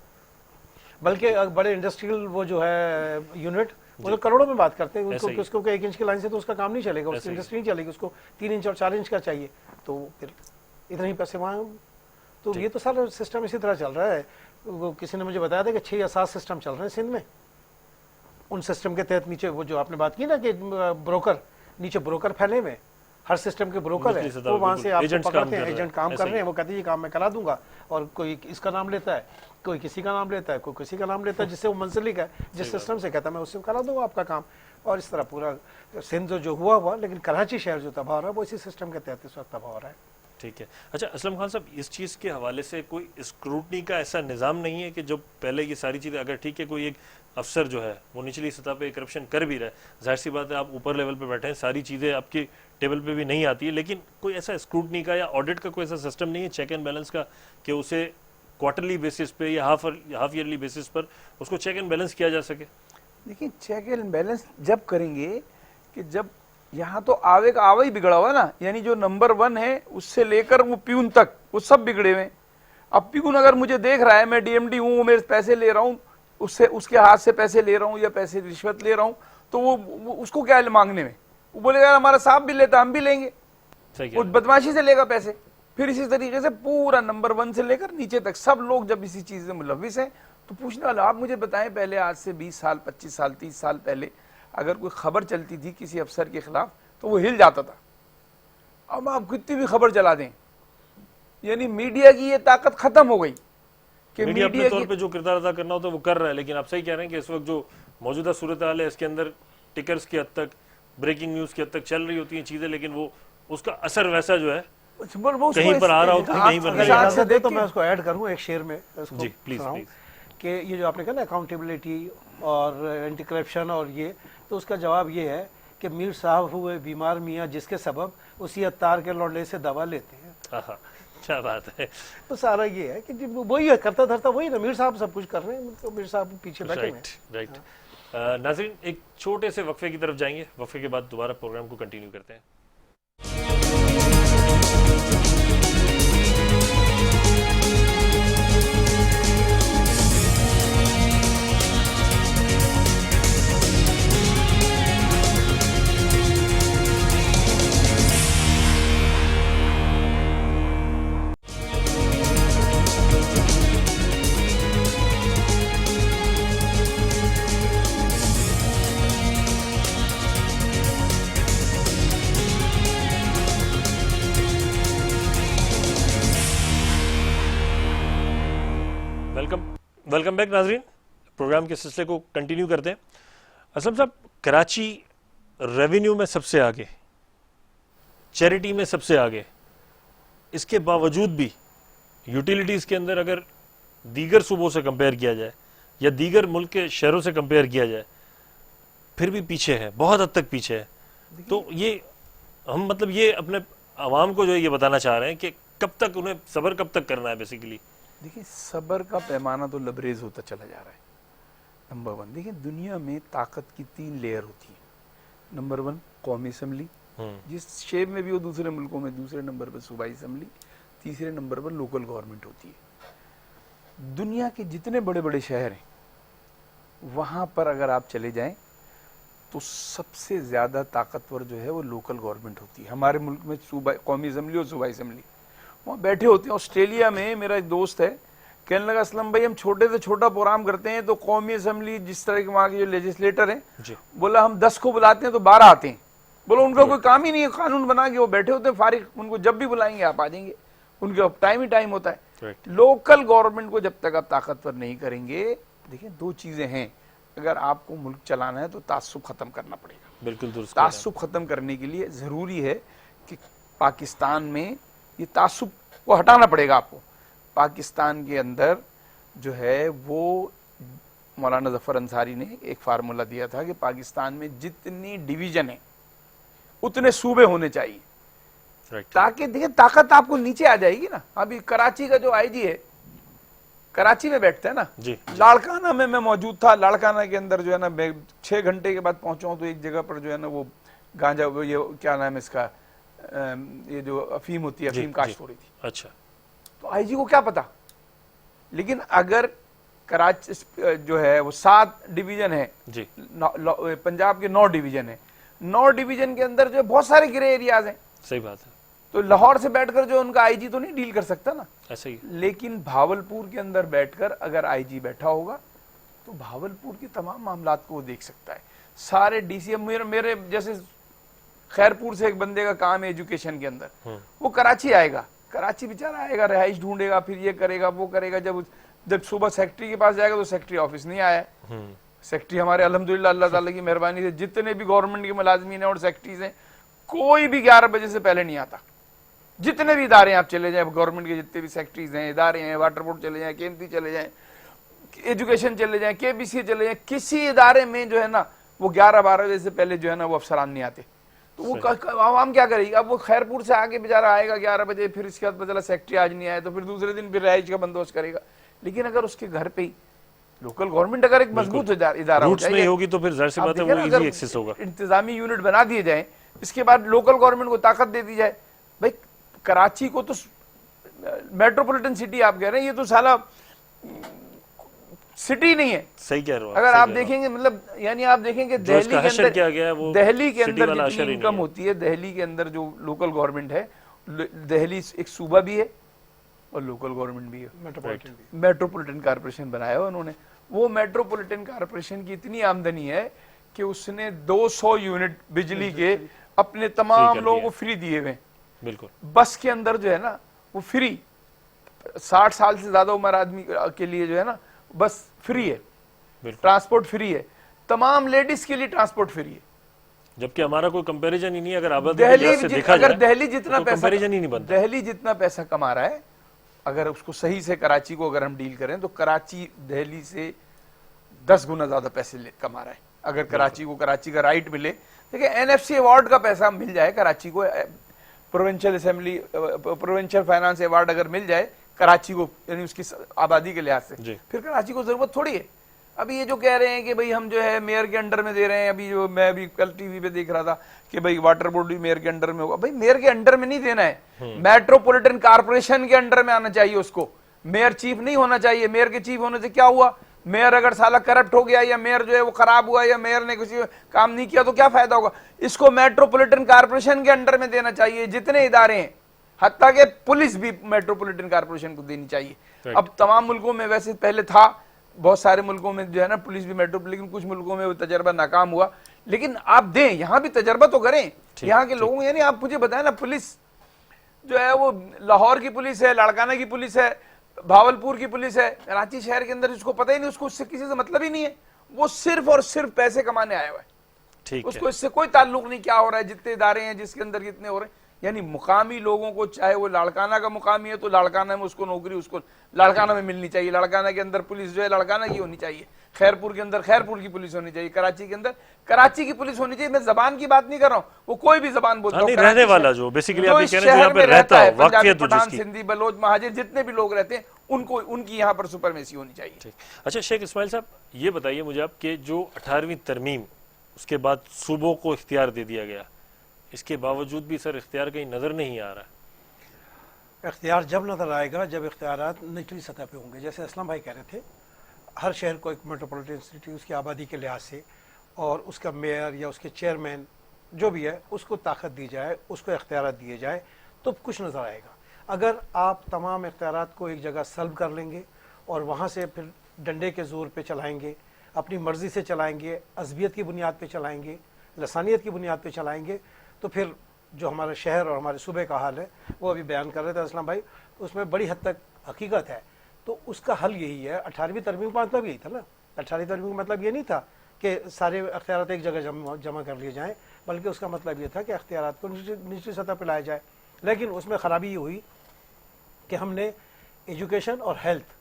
बल्कि बड़े इंडस्ट्रियल वो जो है यूनिट, वो तो करोड़ों में बात करते हैं। ऐसा ही। उसको 1 इंच की लाइन से तो उसका काम नहीं चलेगा, उसकी ऐसा ही। इंडस्ट्री नहीं चलेगी, उसको 3 इंच और 4 इंच का चाहिए, तो फिर इतने ही पैसे वहाँ। तो ये तो सारा सिस्टम इसी तरह चल रहा है। वो किसी ने मुझे बताया था कि 6 या 7 सिस्टम चल रहे हैं सिंध में। उन सिस्टम के तहत नीचे वो जो आपने बात की ना कि ब्रोकर, नीचे ब्रोकर फैले हुए, हर सिस्टम के ब्रोकर निचली है, सतह वो पे वहाँ बिल्कुल। से आपको एजेंट्स काम पकड़ते कर हैं, रहे हैं, एजेंट काम ऐसा कर ही। रहे हैं, वो कहते हैं ये काम मैं करा दूंगा, और कोई इसका नाम लेता है, कोई किसी का नाम लेता है, कोई किसी का नाम लेता है, जिससे वो मुंसलिक है, जिस सिस्टम से कहता है मैं उससे करा दूंगा आपका काम। और इस तरह पूरा सिंध जो हुआ, लेकिन कराची शहर जो तबाह हो रहा है वो इसी सिस्टम के तहत इस वक्त तबाह हो रहा है। ठीक है। अच्छा असलम खान साहब, इस चीज़ के हवाले से कोई स्क्रूटनी का ऐसा निज़ाम नहीं है कि जो पहले ये सारी चीज़ें, अगर ठीक है कोई एक अफसर जो है वो निचली सतह पे करप्शन कर भी रहा है, जाहिर सी बात है आप ऊपर लेवल पे बैठे हैं, सारी चीज़ें आपकी टेबल पे भी नहीं आती है, लेकिन कोई ऐसा स्क्रूटनी का या ऑडिट का कोई ऐसा सिस्टम नहीं है, चेक एंड बैलेंस का, कि उसे क्वार्टरली बेसिस पे या हाफ ईयरली बेसिस पर उसको चेक एंड बैलेंस किया जा सके? देखिए, चेक एंड बैलेंस जब करेंगे कि जब यहाँ तो आवे का आवा ही बिगड़ा हुआ ना, यानी जो नंबर 1 है उससे लेकर वो प्यून तक वो सब बिगड़े हुए हैं। अब प्यून अगर मुझे देख रहा है मैं डीएमडी हूँ, मेरे पैसे ले रहा हूँ, उससे उसके हाथ से पैसे ले रहा हूँ या पैसे रिश्वत ले रहा हूँ, तो वो उसको क्या है मांगने में, वो बोलेगा हमारा साहब भी लेता हम भी लेंगे, सही वो बदमाशी से लेगा पैसे। फिर इसी तरीके से पूरा नंबर 1 से लेकर नीचे तक सब लोग जब इसी चीज में मुलविस हैं, तो पूछने वाला आप मुझे बताएं, पहले आज से 20 साल 25 साल 30 साल पहले अगर कोई खबर चलती थी किसी अफसर के खिलाफ तो वो हिल जाता था। अब आप कितनी भी खबर चला दें, यानी मीडिया की ये ताकत खत्म हो गई कि मीडिया अपने मीडिया तौर की पे जो किरदार अदा करना होता है वो कर रहा है, लेकिन आप सही कह रहे हैं कि इस वक्त जो मौजूदा सूरत हाल है इसके अंदर टिकर्स की हद तक, ब्रेकिंग न्यूज की हद तक चल रही होती हैं चीजें, लेकिन वो उसका असर वैसा जो है वो कहीं पर आ रहा होता है, कहीं पर अगर नहीं आ रहा। इजाजत दे तो मैं उसको ऐड करूं एक शेर में इसको जी, प्लीज, सुनाऊं प्लीज। कि ये जो आपने कहा ना अकाउंटेबिलिटी और एंटी करप्शन और ये, तो उसका जवाब ये है कि मीर साहब हुए बीमार मियाँ जिसके सबब उसी अत्तार के लौंडे से दवा लेते हैं। आहा, क्या बात है। तो सारा ये है कि वही है, करता धरता वही ना, मीर साहब सब कुछ कर रहे हैं, तो मीर साहब पीछे बैठे हुए हैं। Right right. नाज़रीन, एक छोटे से वक्फे की तरफ जाएंगे, वक्फे के बाद दोबारा प्रोग्राम को कंटिन्यू करते हैं। वेलकम बैक नाजरीन, प्रोग्राम के सिलसिले को कंटिन्यू करते हैं। असलम साहब, कराची रेवेन्यू में सबसे आगे, चैरिटी में सबसे आगे, इसके बावजूद भी यूटिलिटीज़ के अंदर अगर दीगर सूबों से कंपेयर किया जाए या दीगर मुल्क के शहरों से कंपेयर किया जाए, फिर भी पीछे है, बहुत हद तक पीछे है। तो ये हम मतलब ये अपने आवाम को जो है ये बताना चाह रहे हैं कि कब तक उन्हें सब्र कब तक करना है बेसिकली। देखिए, सब्र का पैमाना तो लबरेज होता चला जा रहा है। नंबर 1, देखिए दुनिया में ताकत की 3 लेयर होती है। नंबर 1 कौमी असम्बली, जिस शेप में भी हो दूसरे मुल्कों में, दूसरे नंबर पर सूबाई असम्बली, तीसरे नंबर पर लोकल गवर्नमेंट होती है। दुनिया के जितने बड़े बड़े शहर हैं वहाँ पर अगर आप चले जाएं तो सबसे ज़्यादा ताकतवर जो है वो लोकल गवर्नमेंट होती है। हमारे मुल्क में सूबा कौमी असम्बली और सूबाई असम्बली वहाँ बैठे होते हैं। ऑस्ट्रेलिया में मेरा एक दोस्त है, कहने लगा असलम भाई हम छोटे से छोटा प्रोग्राम करते हैं तो कौमी असम्बली जिस तरह के वहाँ के जो लेजिस्लेटर हैं, बोला हम 10 को बुलाते हैं तो 12 आते हैं। बोला उनका कोई काम ही नहीं है, कानून बना के वो बैठे होते हैं फारिग, उनको जब भी बुलाएंगे आप आ जाएंगे, उनके टाइम ही टाइम होता है। लोकल गवर्नमेंट को जब तक आप ताकतवर नहीं करेंगे, देखिए 2 चीज़ें हैं, अगर आपको मुल्क चलाना है तो तासुब खत्म करना पड़ेगा। बिल्कुल दुरुस्त। तासुब खत्म करने के लिए ज़रूरी है कि पाकिस्तान में ये तासुब को हटाना पड़ेगा आपको। पाकिस्तान के अंदर जो है वो मौलाना जफर अंसारी ने एक फार्मूला दिया था कि पाकिस्तान में जितनी डिवीजन है उतने सूबे होने चाहिए। राइट, ताकि देखिए ताकत आपको नीचे आ जाएगी ना। अभी कराची का जो आईजी है, कराची में बैठता है ना जी, लाड़काना में मैं मौजूद था। लाड़काना के अंदर जो है ना मैं 6 घंटे के बाद पहुंचा हूं, तो एक जगह पर जो है ना वो गांजा, ये क्या नाम है इसका, ये जो अफीम होती है, जी, अफीम काश्त जी। हो रही थी। अच्छा, तो आईजी को क्या पता। लेकिन अगर कराची जो है वो 7 डिवीजन है, जी, पंजाब के 9 डिवीजन है, 9 डिवीजन के अंदर जो बहुत सारे ग्रे एरियाज हैं, सही बात है, तो लाहौर से बैठकर जो उनका आईजी तो नहीं डील कर सकता ना। ऐसे ही, लेकिन भावलपुर के अंदर बैठकर अगर आईजी बैठा होगा तो भावलपुर के तमाम मामलात को वो देख सकता है। सारे डीसीएम, मेरे जैसे खैरपुर से एक बंदे का काम है एजुकेशन के अंदर, वो कराची आएगा, कराची बेचारा आएगा, रिहाइश ढूंढेगा, फिर ये करेगा वो करेगा। जब सुबह सेक्रेटरी के पास जाएगा तो सेक्रेटरी ऑफिस नहीं आया है। सेक्रेटरी हमारे अल्हम्दुलिल्लाह अल्लाह ताला की मेहरबानी से जितने भी गवर्नमेंट के मुलाजमीन हैं और सेक्रेटरीज हैं, कोई भी 11 बजे से पहले नहीं आता। जितने भी इदारे आप चले जाए, गवर्नमेंट के जितने भी सेक्रेटरीज हैं, इदारे हैं, वाटर बोर्ड चले जाए, केएमसी चले जाए, एजुकेशन चले जाए, केबीसी चले जाए, किसी इदारे में जो है ना वो 11-12 बजे से पहले जो है ना वो अफसरान नहीं आते। तो वो आवाम क्या करेगी। अब वो खैरपुर से आके बेचारा आएगा 11 बजे, फिर इसके बाद पता चला सेक्रेटरी आज नहीं आया, तो फिर दूसरे दिन फिर रिहाइश का बंदोबस्त करेगा। लेकिन अगर उसके घर पे ही लोकल गवर्नमेंट अगर एक मजबूत इदारा हो रूट्स में जाए, होगी तो फिर जाहिर सी बात है वो इजी एक्सेस होगा। इंतजामी यूनिट बना दिए जाए, इसके बाद लोकल गवर्नमेंट को ताकत दे दी जाए। भाई कराची को तो मेट्रोपॉलिटन सिटी आप कह रहे हैं, ये तो साला सिटी नहीं है। सही कह रहे हो अगर आप देखेंगे, मतलब यानी आप देखेंगे दिल्ली के अंदर क्या गया है वो दिल्ली के सिटी अंदर वाला जितनी असर ही इनकम नहीं है। होती है, दिल्ली के अंदर जो लोकल गवर्नमेंट है, दिल्ली एक सूबा भी है और लोकल गवर्नमेंट भी है, मेट्रोपॉलिटन भी। मेट्रोपॉलिटन कारपोरेशन बनाया है उन्होंने। वो मेट्रोपॉलिटन कारपोरेशन की इतनी आमदनी है कि उसने 200 यूनिट बिजली के अपने तमाम लोगों को फ्री दिए हुए। बिल्कुल, बस के अंदर जो है ना वो फ्री, 60 साल से ज्यादा उम्र आदमी के लिए जो है ना बस फ्री है, ट्रांसपोर्ट फ्री है, तमाम लेडीज के लिए ट्रांसपोर्ट फ्री है। जबकि हमारा कोई कंपैरिजन ही नहीं है। अगर आबादी के दिल्ली लिहाज से देखा अगर जाए दिल्ली जितना तो पैसा, कंपैरिजन ही नहीं बनता। दिल्ली जितना पैसा कमा रहा है, अगर उसको सही से कराची को अगर हम डील करें तो कराची दिल्ली से 10 गुना ज्यादा पैसे कमा रहा है। अगर कराची को कराची का राइट मिले, देखिए एनएफसी अवार्ड का पैसा मिल जाए कराची को, provincial assembly provincial finance award अगर मिल जाए कराची को, यानी उसकी आबादी के लिहाज से, फिर कराची को जरूरत थोड़ी है। अभी ये जो कह रहे हैं कि भाई हम जो है मेयर के अंडर में दे रहे हैं, अभी जो मैं अभी कल टीवी पे देख रहा था कि भाई वाटर बोर्ड भी मेयर के अंडर में होगा। भाई मेयर के अंडर में नहीं देना है, मेट्रोपॉलिटन कारपोरेशन के अंडर में आना चाहिए उसको। मेयर चीफ नहीं होना चाहिए। मेयर के चीफ होने से क्या हुआ, मेयर अगर साला करप्ट हो गया या मेयर जो है वो खराब हुआ या मेयर ने कुछ काम नहीं किया तो क्या फायदा होगा। इसको मेट्रोपॉलिटन कारपोरेशन के अंडर में देना चाहिए। जितने इदारे हैं, हत्ता के पुलिस भी मेट्रोपॉलिटन कारपोरेशन को देनी चाहिए। अब तमाम मुल्कों में, वैसे पहले था बहुत सारे मुल्कों में जो है ना पुलिस भी मेट्रो, लेकिन कुछ मुल्कों में वो तजर्बा नाकाम हुआ। लेकिन आप दें, यहाँ भी तजर्बा तो करें यहाँ के लोगों। यानी आप मुझे बताएं ना, पुलिस जो है वो लाहौर की पुलिस है, लाड़काना की पुलिस है, भावलपुर की पुलिस है, कराची शहर के अंदर जिसको पता ही नहीं, उसको उससे किसी से मतलब ही नहीं है। वो सिर्फ और सिर्फ पैसे कमाने आया हुआ है, उसको इससे कोई ताल्लुक नहीं क्या हो रहा है, जितने इदारे हैं जिसके अंदर कितने हो रहे हैं। यानी मुकामी लोगों को, चाहे वो लाड़काना का मुकामी है तो लाड़काना में उसको नौकरी उसको लाड़काना में मिलनी चाहिए। लाड़काना के अंदर पुलिस जो है लाड़काना की होनी चाहिए, खैरपुर के अंदर खैरपुर की पुलिस होनी चाहिए, कराची के अंदर कराची की पुलिस होनी चाहिए। मैं जबान की बात नहीं कर रहा हूँ, वो कोई भी जबान बोलता है, रहने वाला जो बेसिकली आप ये कह रहे हैं जो यहाँ पे में रहता है, पंजाबी, वाकई पठान, सिंधी, बलोच, महाजिर, जितने भी लोग रहते हैं उनको, उनकी यहाँ पर सुपरमेसी होनी चाहिए। अच्छा शेख इस्माइल साहब, ये बताइए मुझे आप कि जो 18वीं तरमीम उसके बाद सूबों को इख्तियार दे दिया गया, इसके बावजूद भी सर इख्तियार कहीं नजर नहीं आ रहा। इख्तियार जब नजर आएगा जब इख्तियारात निचली सतह पे होंगे। जैसे असलम भाई कह रहे थे, हर शहर को एक मेट्रोपॉलिटन सिटी उसकी आबादी के लिहाज से और उसका मेयर या उसके चेयरमैन जो भी है उसको ताकत दी जाए, उसको इख्तियारात दिए जाए तो कुछ नज़र आएगा। अगर आप तमाम इख्तियारात को एक जगह सल्व कर लेंगे और वहाँ से फिर डंडे के ज़ोर पे चलाएंगे, अपनी मर्ज़ी से चलाएंगे, अज़बियत की बुनियाद पे चलाएंगे, लसानियत की बुनियाद पे चलाएंगे, तो फिर जो हमारे शहर और हमारे सूबे का हाल है वो अभी बयान कर रहे थे असलम भाई, उसमें बड़ी हद तक हकीकत है। तो उसका हल यही है। 18वीं तरमीम का मतलब यही था ना, 18वीं तरमीम का मतलब ये नहीं था कि सारे अख्तियारात एक जगह जमा कर लिए जाएँ, बल्कि उसका मतलब ये था कि अख्तियारात को निचली सतह पर लाया जाए। लेकिन उसमें ख़राबी ये हुई कि हमने एजुकेशन और हेल्थ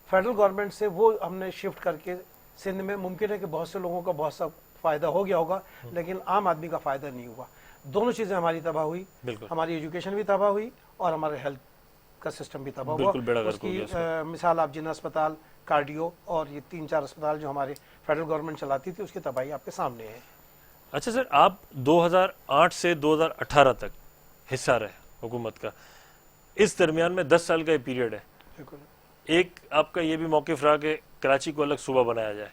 फेडरल गवर्नमेंट से वो हमने शिफ्ट करके सिंध में, मुमकिन है कि बहुत से लोगों का बहुत सा फ़ायदा हो गया होगा लेकिन आम आदमी का फ़ायदा नहीं हुआ। दोनों चीज़ें हमारी तबाह हुई, बिल्कुल। हमारी एजुकेशन भी तबाह हुई और हमारे हेल्थ का सिस्टम भी तबाह हुआ। बिल्कुल बेड़ा गर्क हो उसकी गया मिसाल आप जिन्ना अस्पताल, कार्डियो और ये 3-4 अस्पताल जो हमारे फेडरल गवर्नमेंट चलाती थी, उसकी तबाही आपके सामने है। अच्छा सर, आप 2008 से 2018 तक हिस्सा रहे हुकूमत का, इस दरमियान में 10 साल का ये पीरियड है। बिल्कुल। एक आपका ये भी मौक़िफ़ रहा कि कराची को अलग सूबा बनाया जाए,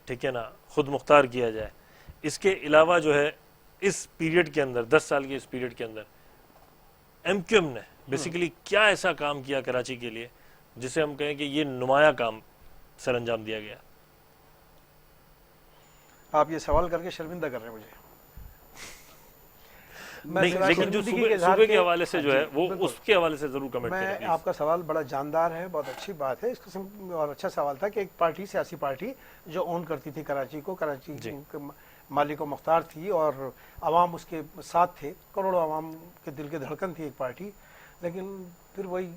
ठीक है ना, खुद मुख्तार किया जाए। इसके अलावा जो है इस पीरियड के अंदर, 10 साल के इस पीरियड के अंदर MQM ने बेसिकली क्या ऐसा काम किया कराची के लिए जिसे हम कहें कि ये नुमाया काम सर अंजाम दिया गया? आप ये सवाल करके शर्मिंदा कर रहे हैं मुझे। मैं नहीं, सिवाय लेकिन जो शर्मिंदगी के सूबे इजहार के हवाले से जो है वो बिल्कुल। उसके हवाले से जरूर कमेंट मैं करें। आपका सवाल बड़ा जानदार है, बहुत अच्छी बात है। इस किस्म और अच्छा सवाल था कि एक पार्टी, सियासी पार्टी जो ओन करती थी कराची को, कराची के मालिक व मुख्तार थी और आवाम उसके साथ थे, करोड़ों आवाम के दिल के धड़कन थी एक पार्टी। लेकिन फिर वही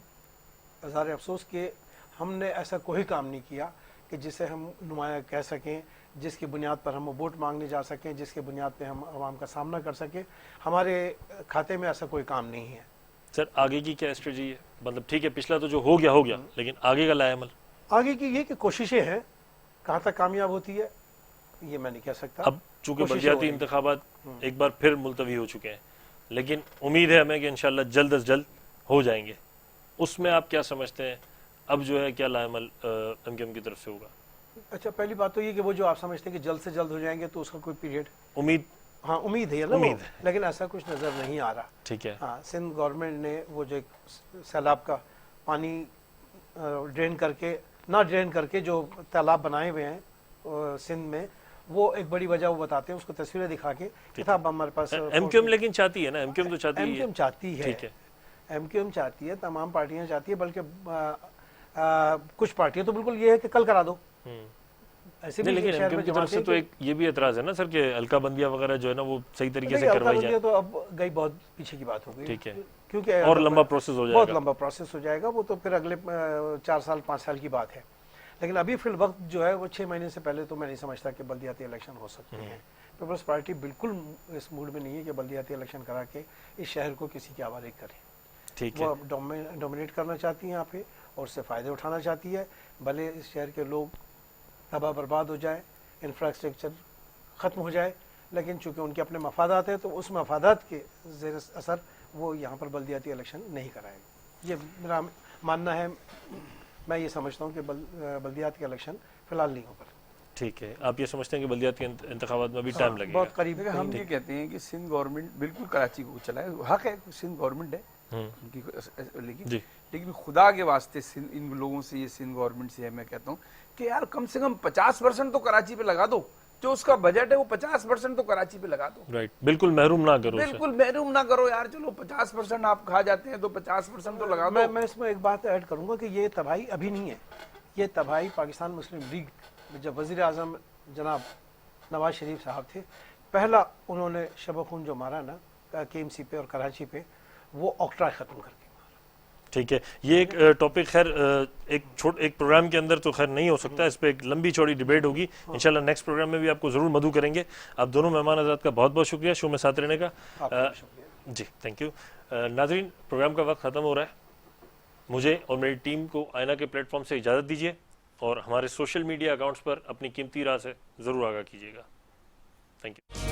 हज़ार अफसोस कि हमने ऐसा कोई काम नहीं किया कि जिसे हम नुमाया कह सकें, जिसकी बुनियाद पर हम वोट मांगने जा सकें, जिसके बुनियाद पे हम आवाम का सामना कर सकें। हमारे खाते में ऐसा कोई काम नहीं है। सर आगे की क्या स्ट्रेटजी है? मतलब ठीक है, पिछला तो जो हो गया, लेकिन आगे का लाएमल? आगे की ये कि कोशिशें हैं, कहाँ तक कामयाब होती है ये मैं नहीं कह सकता। अब चूंकि कोशिशें बल्दियाती हो रही हैं। इंतखाबात एक बार फिर मुलतवी हो चुके हैं, लेकिन उम्मीद है हमें कि इंशाल्लाह जल्द अज जल्द हो जाएंगे। उसमें आप क्या समझते हैं अब जो है क्या लाएमल MQM की तरफ से होगा? अच्छा, पहली बात तो ये कि वो जो आप समझते हैं कि जल्द से जल्द हो जाएंगे, तो उसका कोई पीरियड, उम्मीद, हाँ उम्मीद है ना, उम्मीद वो, लेकिन ऐसा कुछ नज़र नहीं आ रहा। ठीक है। हाँ, सिंध गवर्नमेंट ने वो जो एक सैलाब का पानी ड्रेन करके जो तालाब बनाए हुए हैं सिंध में, वो एक बड़ी वजह वो बताते हैं, उसको तस्वीरें दिखा के किताब हमारे पास। MQM लेकिन चाहती है ना, MQM तो चाहती है। MQM चाहती है, ठीक है। MQM चाहती है, तमाम पार्टियां चाहती है, बल्कि कुछ पार्टियां तो बिल्कुल ये है कि कल करा दो। ऐसे नहीं, भी लेकिन शहर MQM में की तरफ जमाते से हैं तो एक ये भी एतराज है ना सर कि हल्का बंदियां वगैरह जो है ना वो सही तरीके से करवाई जाए। तो अब गई, बहुत पीछे की बात हो गई। ठीक है, क्योंकि और लंबा प्रोसेस हो बहुत जाएगा। लंबा प्रोसेस हो जाएगा, वो तो फिर अगले 4 साल 5 साल की बात है। लेकिन अभी फिल वक्त जो है वो 6 महीने से पहले तो मैं नहीं समझता कि बल्दियाती इलेक्शन हो सकते हैं। पीपल्स पार्टी बिल्कुल इस मूड में नहीं है कि बल्दियाती इलेक्शन करा के इस शहर को किसी की आवाज़ करे। ठीक है। वो डोमिनेट करना चाहती है यहाँ पे और उससे फ़ायदे उठाना चाहती है। भले इस शहर के लोग तबाह बर्बाद हो जाए, इंफ्रास्ट्रक्चर ख़त्म हो जाए, लेकिन चूंकि उनके अपने मफादात हैं, तो उस मफादात के ज़ेर असर वो यहाँ पर बल्दियाती इलेक्शन नहीं कराएंगे। ये मेरा मानना है। मैं ये समझता हूँ कि बल्दियात के इलेक्शन फिलहाल नहीं होगा। ठीक है, आप ये समझते हैं कि बल्दियाती इंतखाबात में भी टाइम लगेगा? बहुत करीब। देखिए, हम ये कहते हैं कि सिंध गवर्नमेंट बिल्कुल कराची को चलाए, हक है, सिंध गवर्नमेंट है उनकी, लेकिन खुदा के वास्ते इन लोगों से, ये सिंध गवर्नमेंट से मैं कहता हूँ कि यार कम से कम 50% तो कराची पे लगा दो। जो उसका बजट है वो 50% तो कराची पे लगा दो। राइट, बिल्कुल महरूम ना करो, बिल्कुल महरूम ना करो यार। चलो 50% आप खा जाते हैं तो 50% तो लगा दो। मैं इसमें एक बात ऐड करूंगा कि ये तबाही अभी नहीं है, ये तबाही पाकिस्तान मुस्लिम लीग जब वज़ीर आज़म जनाब नवाज शरीफ साहब थे, पहला उन्होंने शब खून जो मारा ना KMC पे और कराची पे, वो ऑक्ट्रा ख़त्म कर दिया। ठीक है, ये एक टॉपिक खैर एक प्रोग्राम के अंदर तो खैर नहीं हो सकता, इस पे एक लंबी चौड़ी डिबेट होगी। इंशाल्लाह नेक्स्ट प्रोग्राम में भी आपको ज़रूर मदऊ करेंगे। आप दोनों मेहमान हज़रात का बहुत बहुत शुक्रिया शो में साथ रहने का। जी थैंक यू। नाज़रीन, प्रोग्राम का वक्त ख़त्म हो रहा है। मुझे और मेरी टीम को आईना के प्लेटफॉर्म से इजाज़त दीजिए और हमारे सोशल मीडिया अकाउंट्स पर अपनी कीमती राय से ज़रूर आगाह कीजिएगा। Thank you.